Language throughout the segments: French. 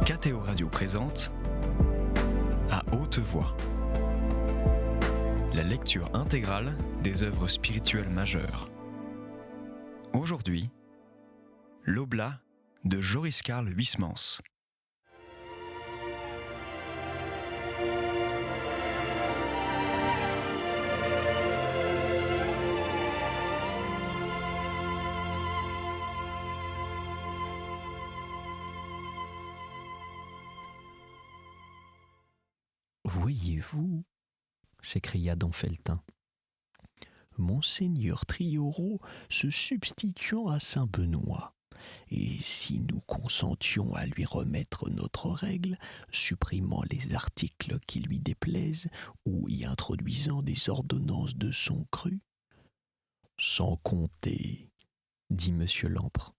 KTO Radio présente À haute voix, la lecture intégrale des œuvres spirituelles majeures. Aujourd'hui, l'Oblat de Joris Karl Huysmans. Voyez-vous, s'écria don Felletin, Monseigneur Trioreau se substituant à saint Benoît, et si nous consentions à lui remettre notre règle, supprimant les articles qui lui déplaisent ou y introduisant des ordonnances de son cru? Sans compter, dit monsieur Lampre,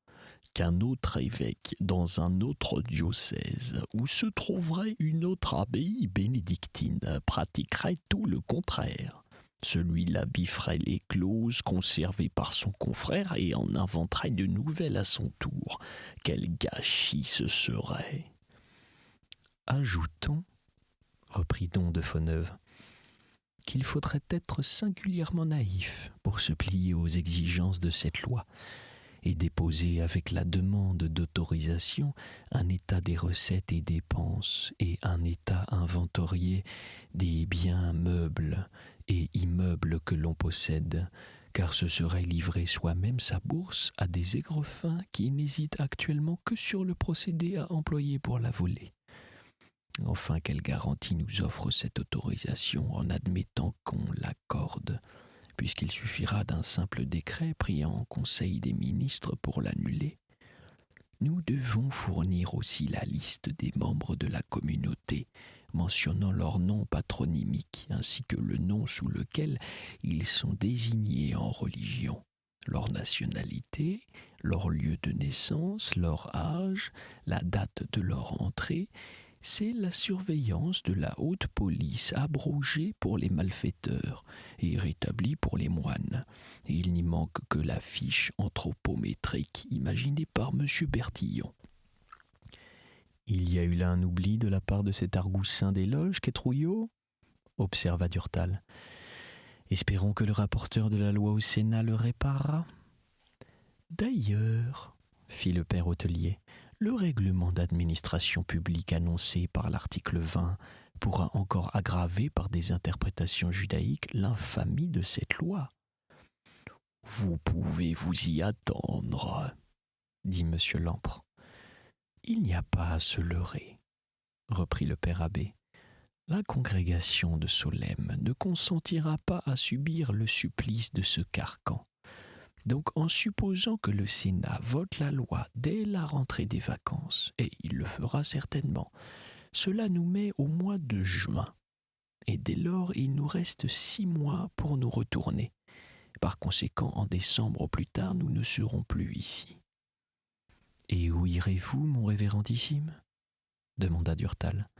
qu'un autre évêque dans un autre diocèse où se trouverait une autre abbaye bénédictine pratiquerait tout le contraire. Celui-là bifferait les clauses conservées par son confrère et en inventerait de nouvelles à son tour. Quel gâchis ce serait! Ajoutons, reprit don de Fauneuve, qu'il faudrait être singulièrement naïf pour se plier aux exigences de cette loi et déposer avec la demande d'autorisation un état des recettes et dépenses et un état inventorié des biens meubles et immeubles que l'on possède, car ce serait livrer soi-même sa bourse à des aigrefins qui n'hésitent actuellement que sur le procédé à employer pour la voler. Enfin, quelle garantie nous offre cette autorisation en admettant qu'on l'accorde, puisqu'il suffira d'un simple décret pris en Conseil des ministres pour l'annuler? Nous devons fournir aussi la liste des membres de la communauté, mentionnant leur nom patronymique, ainsi que le nom sous lequel ils sont désignés en religion, leur nationalité, leur lieu de naissance, leur âge, la date de leur entrée. C'est la surveillance de la haute police abrogée pour les malfaiteurs et rétablie pour les moines. Et il n'y manque que la fiche anthropométrique imaginée par M. Bertillon. Il y a eu là un oubli de la part de cet argoussin des loges qu'est Trouillot, observa Durtal. Espérons que le rapporteur de la loi au Sénat le réparera. D'ailleurs, fit le père hôtelier, le règlement d'administration publique annoncé par l'article 20 pourra encore aggraver par des interprétations judaïques l'infamie de cette loi. Vous pouvez vous y attendre, dit M. Lampre. Il n'y a pas à se leurrer, reprit le père abbé. La congrégation de Solesmes ne consentira pas à subir le supplice de ce carcan. Donc, en supposant que le Sénat vote la loi dès la rentrée des vacances, et il le fera certainement, cela nous met au mois de juin. Et dès lors, il nous reste 6 mois pour nous retourner. Par conséquent, en décembre au plus tard, nous ne serons plus ici. « Et où irez-vous, mon révérendissime » demanda Durtal.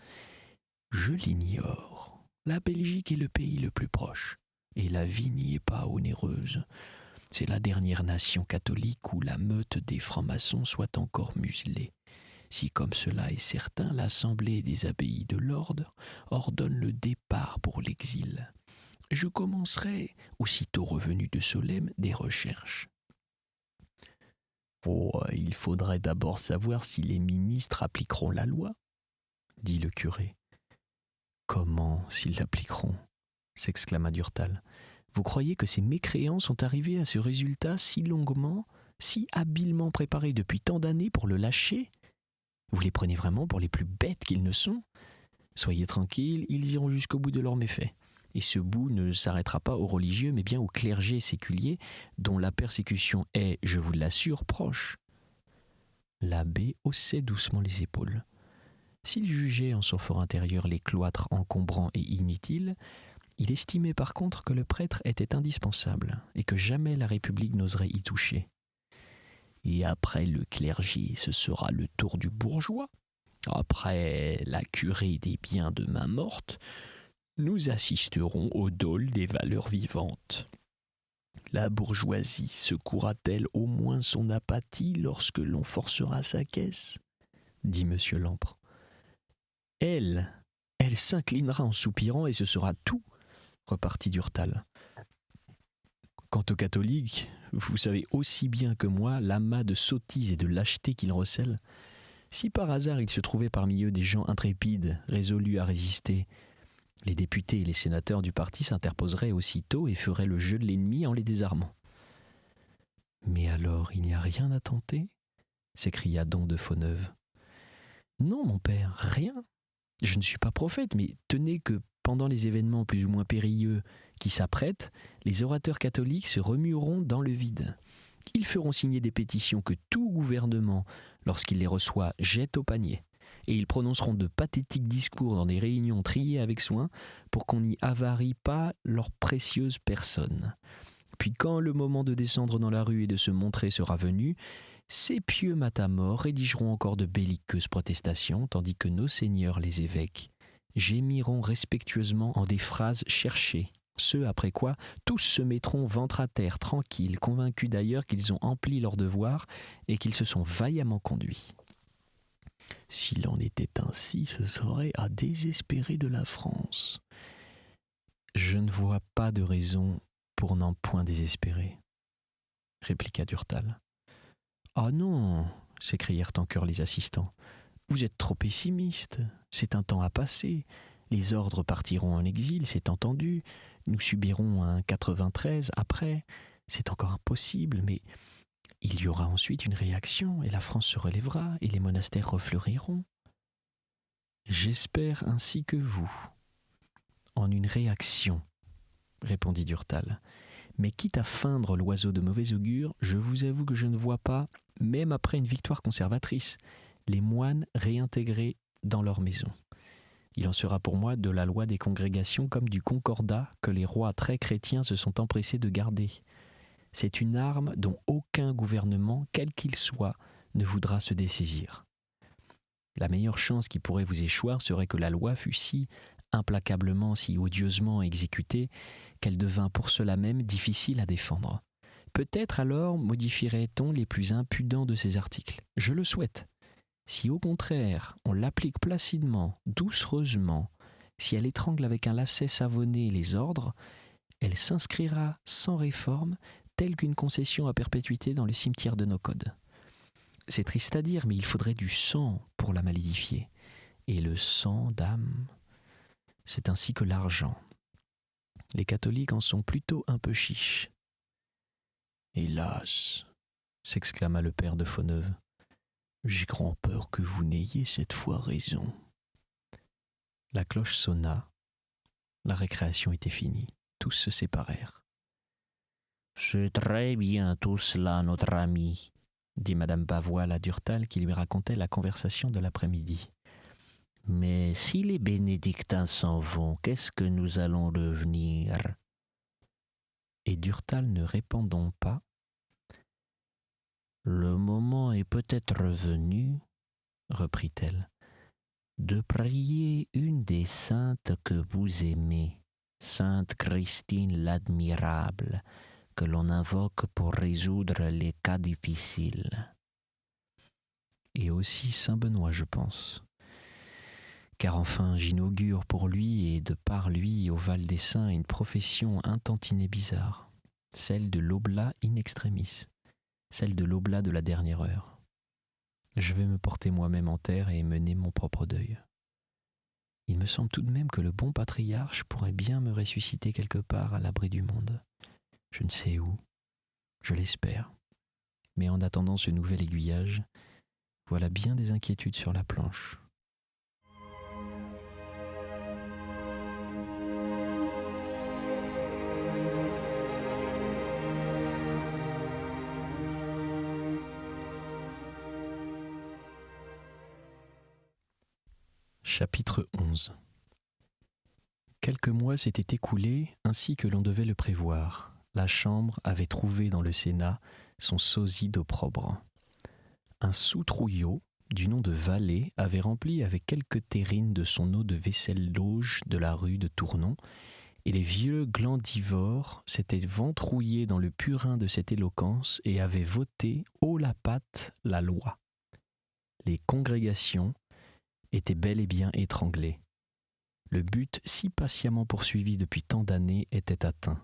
« Je l'ignore. La Belgique est le pays le plus proche, et la vie n'y est pas onéreuse. C'est la dernière nation catholique où la meute des francs-maçons soit encore muselée. Si, comme cela est certain, l'Assemblée des abbayes de l'ordre ordonne le départ pour l'exil, je commencerai, aussitôt revenu de Solesmes, des recherches. Oh, il faudrait d'abord savoir si les ministres appliqueront la loi, dit le curé. Comment s'ils l'appliqueront ? S'exclama Durtal. Vous croyez que ces mécréants sont arrivés à ce résultat si longuement, si habilement préparés depuis tant d'années pour le lâcher ? Vous les prenez vraiment pour les plus bêtes qu'ils ne sont ? Soyez tranquilles, ils iront jusqu'au bout de leurs méfaits. Et ce bout ne s'arrêtera pas aux religieux, mais bien au clergé séculier, dont la persécution est, je vous l'assure, proche. L'abbé haussait doucement les épaules. S'il jugeait en son fort intérieur les cloîtres encombrants et inutiles, il estimait par contre que le prêtre était indispensable et que jamais la République n'oserait y toucher. Et après le clergé, ce sera le tour du bourgeois. Après la curée des biens de main morte, nous assisterons au dol des valeurs vivantes. La bourgeoisie secourra-t-elle au moins son apathie lorsque l'on forcera sa caisse ? Dit M. Lampre. Elle s'inclinera en soupirant et ce sera tout, repartit Durtal. Quant aux catholiques, vous savez aussi bien que moi l'amas de sottises et de lâchetés qu'ils recèlent. Si par hasard il se trouvait parmi eux des gens intrépides, résolus à résister, les députés et les sénateurs du parti s'interposeraient aussitôt et feraient le jeu de l'ennemi en les désarmant. « Mais alors il n'y a rien à tenter ?» s'écria Dom de Faux-Neuve. « Non, mon père, rien. Je ne suis pas prophète, mais tenez que pendant les événements plus ou moins périlleux qui s'apprêtent, les orateurs catholiques se remueront dans le vide. Ils feront signer des pétitions que tout gouvernement, lorsqu'il les reçoit, jette au panier. Et ils prononceront de pathétiques discours dans des réunions triées avec soin pour qu'on n'y avarie pas leurs précieuses personnes. Puis quand le moment de descendre dans la rue et de se montrer sera venu, ces pieux matamores rédigeront encore de belliqueuses protestations, tandis que nos seigneurs les évêques gémiront respectueusement en des phrases cherchées. Ce après quoi, tous se mettront ventre à terre, tranquilles, convaincus d'ailleurs qu'ils ont empli leur devoir et qu'ils se sont vaillamment conduits. S'il en était ainsi, ce serait à désespérer de la France. Je ne vois pas de raison pour n'en point désespérer, répliqua Durtal. Ah non, s'écrièrent en chœur les assistants. Vous êtes trop pessimiste. C'est un temps à passer. Les ordres partiront en exil, c'est entendu. Nous subirons un 93 après. C'est encore impossible, mais il y aura ensuite une réaction et la France se relèvera et les monastères refleuriront. J'espère ainsi que vous. En une réaction, répondit Durtal. Mais quitte à feindre l'oiseau de mauvais augure, je vous avoue que je ne vois pas, même après une victoire conservatrice, les moines réintégrés dans leur maison. Il en sera pour moi de la loi des congrégations comme du concordat que les rois très chrétiens se sont empressés de garder. C'est une arme dont aucun gouvernement, quel qu'il soit, ne voudra se dessaisir. La meilleure chance qui pourrait vous échoir serait que la loi fût si implacablement, si odieusement exécutée, qu'elle devint pour cela même difficile à défendre. Peut-être alors modifierait-on les plus impudents de ces articles. Je le souhaite. Si au contraire on l'applique placidement, doucereusement, si elle étrangle avec un lacet savonné les ordres, elle s'inscrira sans réforme, telle qu'une concession à perpétuité dans le cimetière de nos codes. C'est triste à dire, mais il faudrait du sang pour la malédifier. Et le sang, dame, c'est ainsi que l'argent. Les catholiques en sont plutôt un peu chiches. Hélas, s'exclama le père de Faux-Neuve, j'ai grand peur que vous n'ayez cette fois raison. La cloche sonna, la récréation était finie, tous se séparèrent. C'est très bien tout cela, notre ami, dit madame Bavoil à Durtal qui lui racontait la conversation de l'après-midi. Mais si les bénédictins s'en vont, qu'est-ce que nous allons devenir ? Et Durtal ne répondant pas, le moment est peut-être venu, reprit-elle, de prier une des saintes que vous aimez, sainte Christine l'Admirable, que l'on invoque pour résoudre les cas difficiles. Et aussi saint Benoît, je pense. Car enfin, j'inaugure pour lui et de par lui au Val des Saints une profession intentinée bizarre, celle de l'oblat in extremis, celle de l'oblat de la dernière heure. Je vais me porter moi-même en terre et mener mon propre deuil. Il me semble tout de même que le bon patriarche pourrait bien me ressusciter quelque part à l'abri du monde. Je ne sais où, je l'espère. Mais en attendant ce nouvel aiguillage, voilà bien des inquiétudes sur la planche. Chapitre 11. Quelques mois s'étaient écoulés ainsi que l'on devait le prévoir. La Chambre avait trouvé dans le Sénat son sosie d'opprobre. Un sous-trouillot, du nom de Vallée, avait rempli avec quelques terrines de son eau de vaisselle l'auge de la rue de Tournon, et les vieux glandivores s'étaient ventrouillés dans le purin de cette éloquence et avaient voté haut la patte la loi. Les congrégations était bel et bien étranglé. Le but si patiemment poursuivi depuis tant d'années était atteint.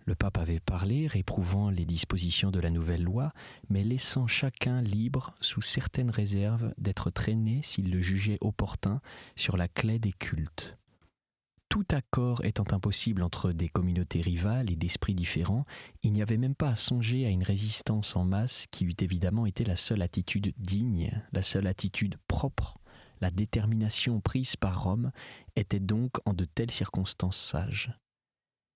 Le pape avait parlé, réprouvant les dispositions de la nouvelle loi, mais laissant chacun libre, sous certaines réserves, d'être traîné, s'il le jugeait opportun, sur la claie des cultes. Tout accord étant impossible entre des communautés rivales et d'esprits différents, il n'y avait même pas à songer à une résistance en masse qui eût évidemment été la seule attitude digne, la seule attitude propre. La détermination prise par Rome était donc en de telles circonstances sage.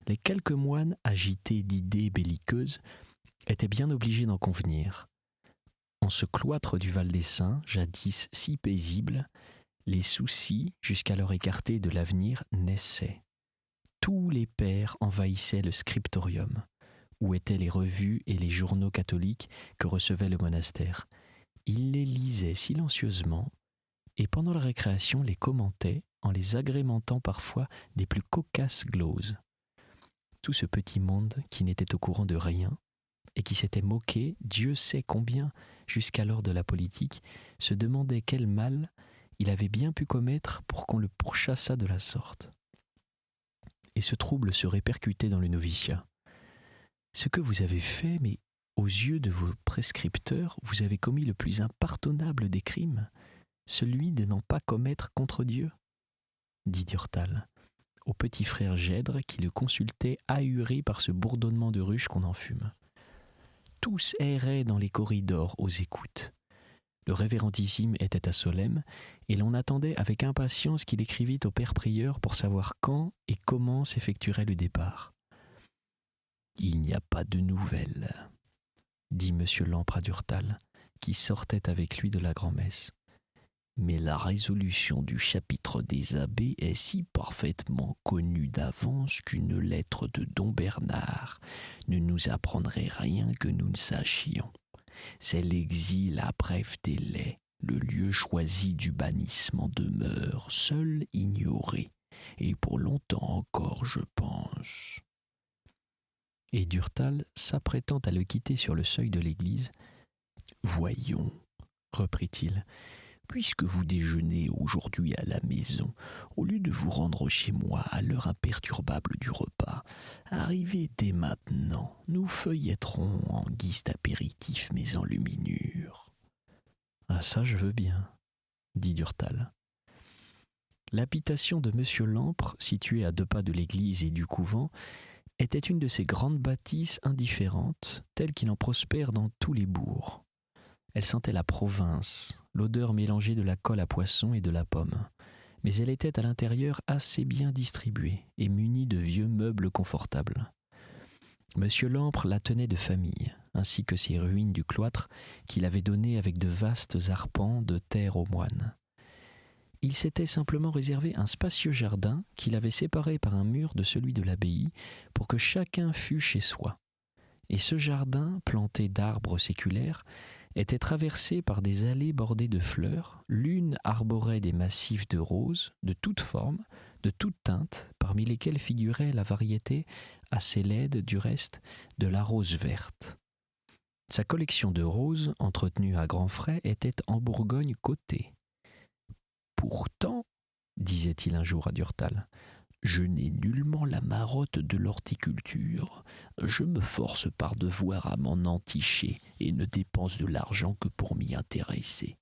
Les quelques moines agités d'idées belliqueuses étaient bien obligés d'en convenir. En ce cloître du Val des Saints, jadis si paisible, les soucis, jusqu'alors écartés de l'avenir, naissaient. Tous les pères envahissaient le scriptorium, où étaient les revues et les journaux catholiques que recevait le monastère. Ils les lisaient silencieusement et pendant la récréation les commentaient en les agrémentant parfois des plus cocasses gloses. Tout ce petit monde qui n'était au courant de rien et qui s'était moqué, Dieu sait combien, jusqu'alors de la politique, se demandait quel mal il avait bien pu commettre pour qu'on le pourchassât de la sorte. Et ce trouble se répercutait dans le noviciat. Ce que vous avez fait, mais aux yeux de vos prescripteurs, vous avez commis le plus impardonnable des crimes, celui de n'en pas commettre contre Dieu, dit Durtal au petit frère Gèdre qui le consultait ahuri par ce bourdonnement de ruche qu'on en fume. Tous erraient dans les corridors aux écoutes. Le révérendissime était à Solesmes et l'on attendait avec impatience qu'il écrivît au père prieur pour savoir quand et comment s'effectuerait le départ. « Il n'y a pas de nouvelles, » dit M. Lampre à Durtal, qui sortait avec lui de la grand-messe. Mais la résolution du chapitre des abbés est si parfaitement connue d'avance qu'une lettre de don Bernard ne nous apprendrait rien que nous ne sachions. C'est l'exil à bref délai, le lieu choisi du bannissement demeure, seul ignoré, et pour longtemps encore, je pense. Et Durtal, s'apprêtant à le quitter sur le seuil de l'église, « Voyons, reprit-il, puisque vous déjeunez aujourd'hui à la maison, au lieu de vous rendre chez moi à l'heure imperturbable du repas, arrivez dès maintenant, nous feuilletterons en guise d'apéritif mes enluminures. »« Ah ça je veux bien, » dit Durtal. L'habitation de M. Lampre, située à 2 pas de l'église et du couvent, était une de ces grandes bâtisses indifférentes, telles qu'il en prospère dans tous les bourgs. Elle sentait la province, l'odeur mélangée de la colle à poisson et de la pomme, mais elle était à l'intérieur assez bien distribuée et munie de vieux meubles confortables. Monsieur Lampre la tenait de famille, ainsi que ces ruines du cloître qu'il avait données avec de vastes arpents de terre aux moines. Il s'était simplement réservé un spacieux jardin qu'il avait séparé par un mur de celui de l'abbaye pour que chacun fût chez soi. Et ce jardin, planté d'arbres séculaires, était traversé par des allées bordées de fleurs. L'une arborait des massifs de roses, de toutes formes, de toutes teintes, parmi lesquelles figurait la variété, assez laide du reste, de la rose verte. Sa collection de roses, entretenue à grands frais, était en Bourgogne cotée. « Pourtant, disait-il un jour à Durtal, je n'ai nullement la marotte de l'horticulture. Je me force par devoir à m'en enticher et ne dépense de l'argent que pour m'y intéresser. »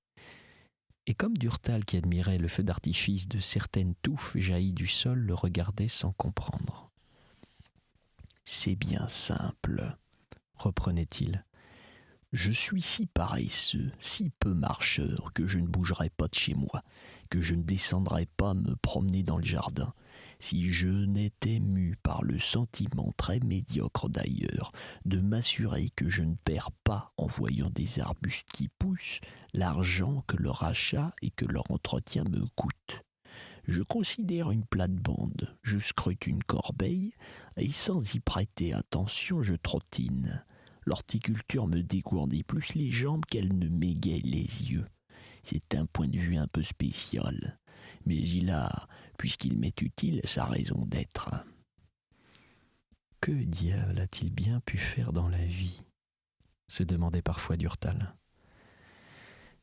Et comme Durtal, qui admirait le feu d'artifice de certaines touffes jaillies du sol, le regardait sans comprendre. « C'est bien simple, reprenait-il. Je suis si paresseux, si peu marcheur, que je ne bougerai pas de chez moi, que je ne descendrai pas me promener dans le jardin, si je n'étais mu par le sentiment très médiocre d'ailleurs de m'assurer que je ne perds pas, en voyant des arbustes qui poussent, l'argent que leur achat et que leur entretien me coûtent. Je considère une plate-bande, je scrute une corbeille, et sans y prêter attention, je trottine. L'horticulture me dégourdit plus les jambes qu'elle ne m'égaye les yeux. C'est un point de vue un peu spécial, mais il a, puisqu'il m'est utile, sa raison d'être. Que diable a-t-il bien pu faire dans la vie ? Se demandait parfois Durtal.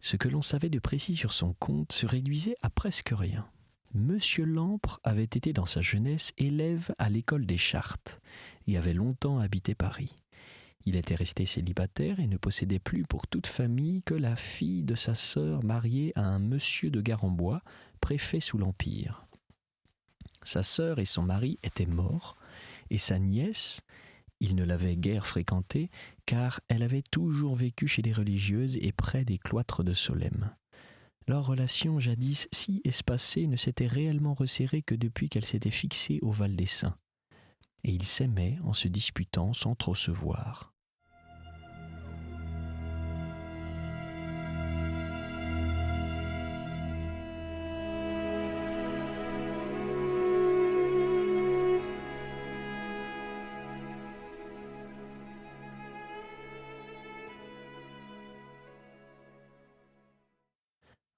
Ce que l'on savait de précis sur son compte se réduisait à presque rien. Monsieur Lampre avait été dans sa jeunesse élève à l'école des Chartes et avait longtemps habité Paris. Il était resté célibataire et ne possédait plus pour toute famille que la fille de sa sœur mariée à un monsieur de Garembois, préfet sous l'Empire. Sa sœur et son mari étaient morts, et sa nièce, il ne l'avait guère fréquentée, car elle avait toujours vécu chez les religieuses et près des cloîtres de Solesmes. Leur relation jadis si espacée ne s'était réellement resserrée que depuis qu'elle s'était fixée au Val des Saints. Et ils s'aimaient en se disputant sans trop se voir.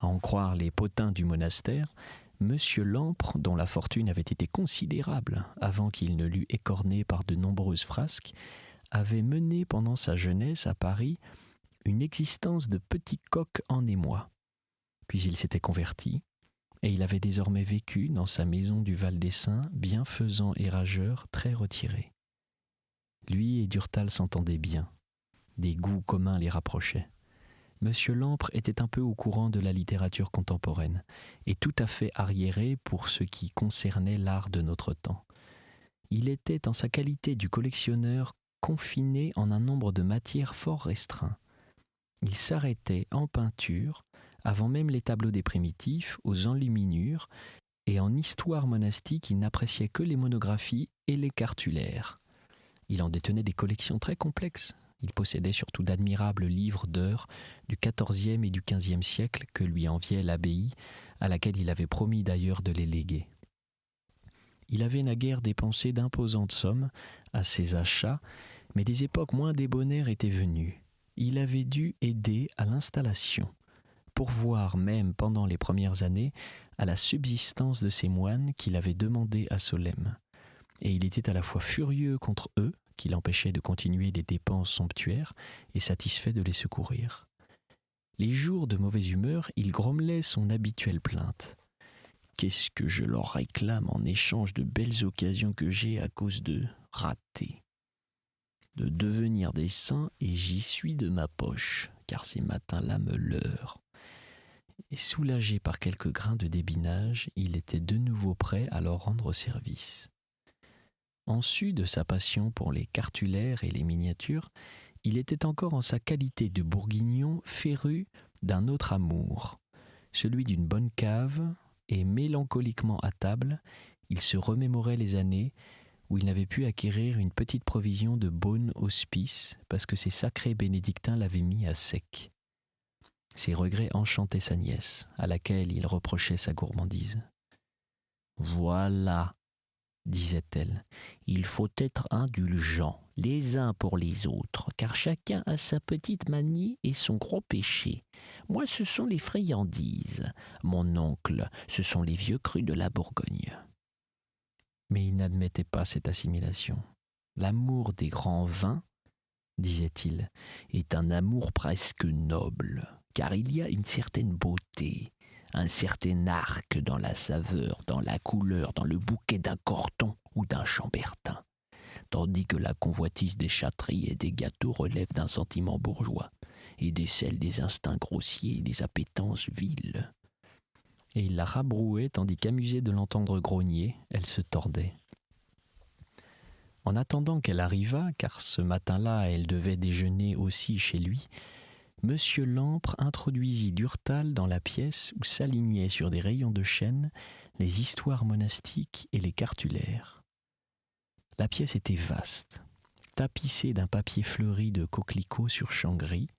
À en croire les potins du monastère, Monsieur Lampre, dont la fortune avait été considérable avant qu'il ne l'eût écornée par de nombreuses frasques, avait mené pendant sa jeunesse à Paris une existence de petit coq en émoi. Puis il s'était converti, et il avait désormais vécu dans sa maison du Val des Saints, bienfaisant et rageur, très retiré. Lui et Durtal s'entendaient bien. Des goûts communs les rapprochaient. Monsieur Lampre était un peu au courant de la littérature contemporaine et tout à fait arriéré pour ce qui concernait l'art de notre temps. Il était en sa qualité du collectionneur confiné en un nombre de matières fort restreint. Il s'arrêtait en peinture, avant même les tableaux des primitifs, aux enluminures, et en histoire monastique il n'appréciait que les monographies et les cartulaires. Il en détenait des collections très complexes. Il possédait surtout d'admirables livres d'heures du XIVe et du XVe siècle que lui enviait l'abbaye, à laquelle il avait promis d'ailleurs de les léguer. Il avait naguère dépensé d'imposantes sommes à ses achats, mais des époques moins débonnaires étaient venues. Il avait dû aider à l'installation, pourvoir même pendant les premières années à la subsistance de ces moines qu'il avait demandé à Solesmes. Et il était à la fois furieux contre eux, qui l'empêchait de continuer des dépenses somptuaires, et satisfait de les secourir. Les jours de mauvaise humeur, il grommelait son habituelle plainte. « Qu'est-ce que je leur réclame en échange de belles occasions que j'ai à cause de rater, de devenir des saints, et j'y suis de ma poche, car ces matins-là me leurrent. » Et soulagé par quelques grains de débinage, il était de nouveau prêt à leur rendre service. En sus de sa passion pour les cartulaires et les miniatures, il était encore en sa qualité de bourguignon féru d'un autre amour, celui d'une bonne cave, et mélancoliquement à table, il se remémorait les années où il n'avait pu acquérir une petite provision de beaune hospice parce que ses sacrés bénédictins l'avaient mis à sec. Ses regrets enchantaient sa nièce, à laquelle il reprochait sa gourmandise. « Voilà », disait-elle, « il faut être indulgent, les uns pour les autres, car chacun a sa petite manie et son gros péché. Moi, ce sont les friandises. Mon oncle, ce sont les vieux crus de la Bourgogne. » Mais il n'admettait pas cette assimilation. L'amour des grands vins, disait-il, est un amour presque noble, car il y a une certaine beauté, un certain arc dans la saveur, dans la couleur, dans le bouquet d'un Corton ou d'un Chambertin, tandis que la convoitise des châteries et des gâteaux relève d'un sentiment bourgeois et décèle des instincts grossiers et des appétences viles. Et il la rabrouait tandis qu'amusée de l'entendre grogner, elle se tordait. En attendant qu'elle arrivât, car ce matin-là elle devait déjeuner aussi chez lui, Monsieur Lampre introduisit Durtal dans la pièce où s'alignaient sur des rayons de chêne les histoires monastiques et les cartulaires. La pièce était vaste, tapissée d'un papier fleuri de coquelicots sur champ gris,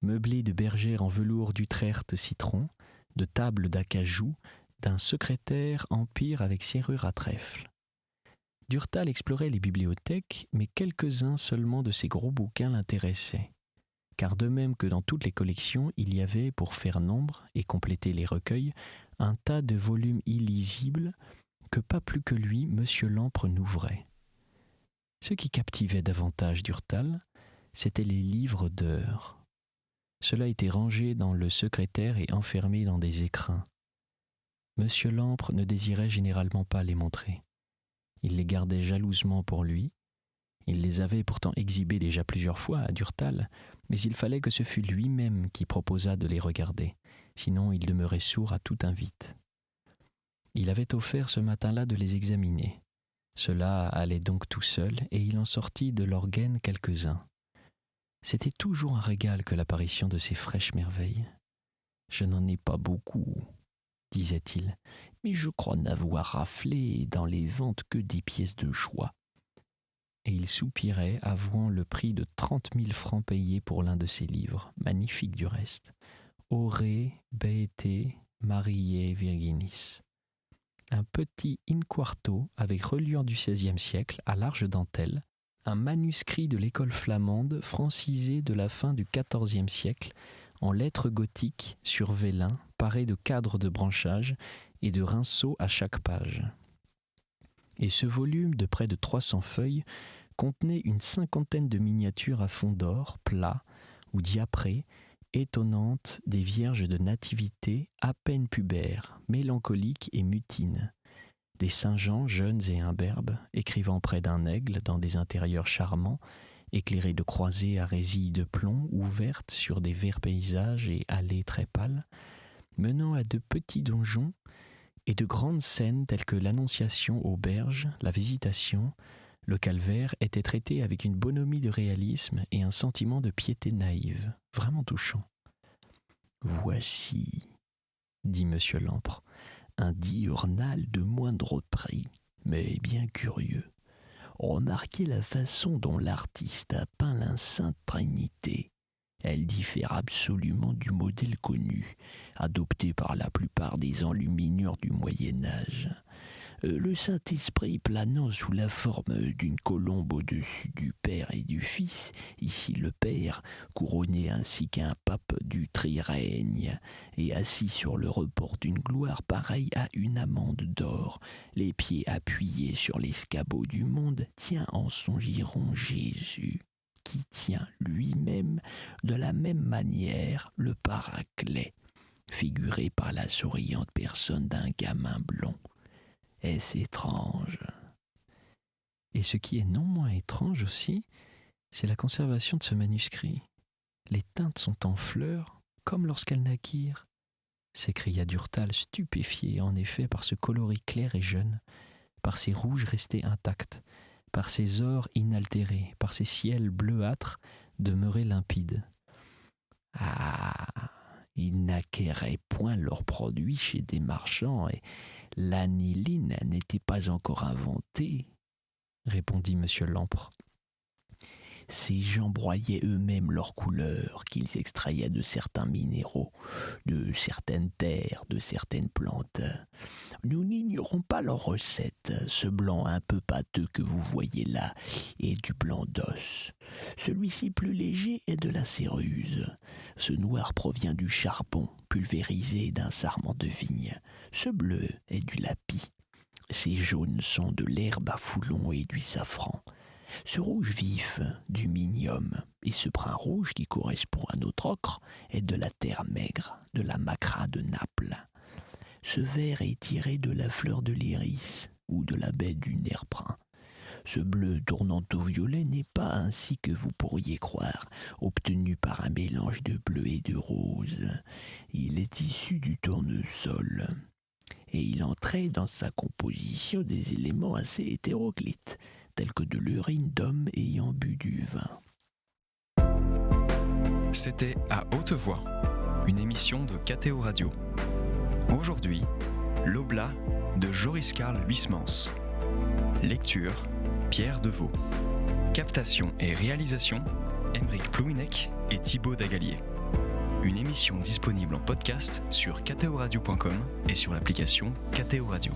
meublée de bergères en velours d'Utrecht citron, de tables d'acajou, d'un secrétaire empire avec serrure à trèfle. Durtal explorait les bibliothèques, mais quelques-uns seulement de ces gros bouquins l'intéressaient. Car de même que dans toutes les collections, il y avait, pour faire nombre et compléter les recueils, un tas de volumes illisibles que pas plus que lui, Monsieur Lampre n'ouvrait. Ce qui captivait davantage Durtal, c'étaient les livres d'heures. Cela était rangé dans le secrétaire et enfermé dans des écrins. Monsieur Lampre ne désirait généralement pas les montrer. Il les gardait jalousement pour lui. Il les avait pourtant exhibés déjà plusieurs fois à Durtal, mais il fallait que ce fût lui-même qui proposât de les regarder, sinon il demeurait sourd à tout invite. Il avait offert ce matin-là de les examiner. Cela allait donc tout seul, et il en sortit de leur gaine quelques-uns. C'était toujours un régal que l'apparition de ces fraîches merveilles. « Je n'en ai pas beaucoup, » disait-il, « mais je crois n'avoir raflé dans les ventes que des pièces de joie. » Et il soupirait, avouant le prix de 30 000 francs payés pour l'un de ses livres, magnifique du reste, Auré, Beate, Mariae Virginis. Un petit in-quarto avec reliure du XVIe siècle à large dentelle, un manuscrit de l'école flamande francisé de la fin du XIVe siècle, en lettres gothiques sur vélin, paré de cadres de branchage et de rinceaux à chaque page. Et ce volume de près de 300 feuilles contenait une 50aine de miniatures à fond d'or, plat ou diapré, étonnantes des vierges de nativité à peine pubères, mélancoliques et mutines, des Saint-Jean jeunes et imberbes, écrivant près d'un aigle dans des intérieurs charmants, éclairés de croisées à résilles de plomb ouvertes sur des verts paysages et allées très pâles, menant à de petits donjons et de grandes scènes telles que l'Annonciation aux berges, la Visitation, le Calvaire étaient traités avec une bonhomie de réalisme et un sentiment de piété naïve, vraiment touchant. « Voici, » dit M. Lampre, « un diurnal de moindre prix, mais bien curieux. Remarquez la façon dont l'artiste a peint la Sainte Trinité. Elle diffère absolument du modèle connu, adopté par la plupart des enluminures du Moyen-Âge. Le Saint-Esprit planant sous la forme d'une colombe au-dessus du Père et du Fils, ici le Père, couronné ainsi qu'un pape du trirègne, et assis sur le report d'une gloire pareille à une amande d'or, les pieds appuyés sur l'escabeau du monde, tient en son giron Jésus, qui tient lui-même de la même manière le Paraclet, figuré par la souriante personne d'un gamin blond. Est-ce étrange ? Et ce qui est non moins étrange aussi, c'est la conservation de ce manuscrit. Les teintes sont en fleurs, comme lorsqu'elles naquirent, s'écria Durtal, stupéfié en effet par ce coloris clair et jeune, par ces rouges restés intacts, par ces ors inaltérés, par ces ciels bleuâtres demeurés limpides. Ah, ils n'acquéraient point leurs produits chez des marchands et l'aniline n'était pas encore inventée, répondit M. Lampre. Ces gens broyaient eux-mêmes leurs couleurs qu'ils extrayaient de certains minéraux, de certaines terres, de certaines plantes. Nous n'ignorons pas leur recette. Ce blanc un peu pâteux que vous voyez là est du blanc d'os. Celui-ci plus léger est de la céruse. Ce noir provient du charbon pulvérisé d'un sarment de vigne. Ce bleu est du lapis. Ces jaunes sont de l'herbe à foulon et du safran. Ce rouge vif, du minium, et ce brun rouge qui correspond à notre ocre est de la terre maigre, de la macra de Naples. Ce vert est tiré de la fleur de l'iris ou de la baie du nerf brun. Ce bleu tournant au violet n'est pas ainsi que vous pourriez croire, obtenu par un mélange de bleu et de rose. Il est issu du tournesol, et il entrait dans sa composition des éléments assez hétéroclites, tels que de l'urine d'hommes ayant bu du vin. C'était À Haute Voix, une émission de KTO Radio. Aujourd'hui, L'Oblat de Joris Karl Huysmans. Lecture, Pierre Deveau. Captation et réalisation, Aymeric Plouinec et Thibaut Dagalier. Une émission disponible en podcast sur ktoradio.com et sur l'application KTO Radio.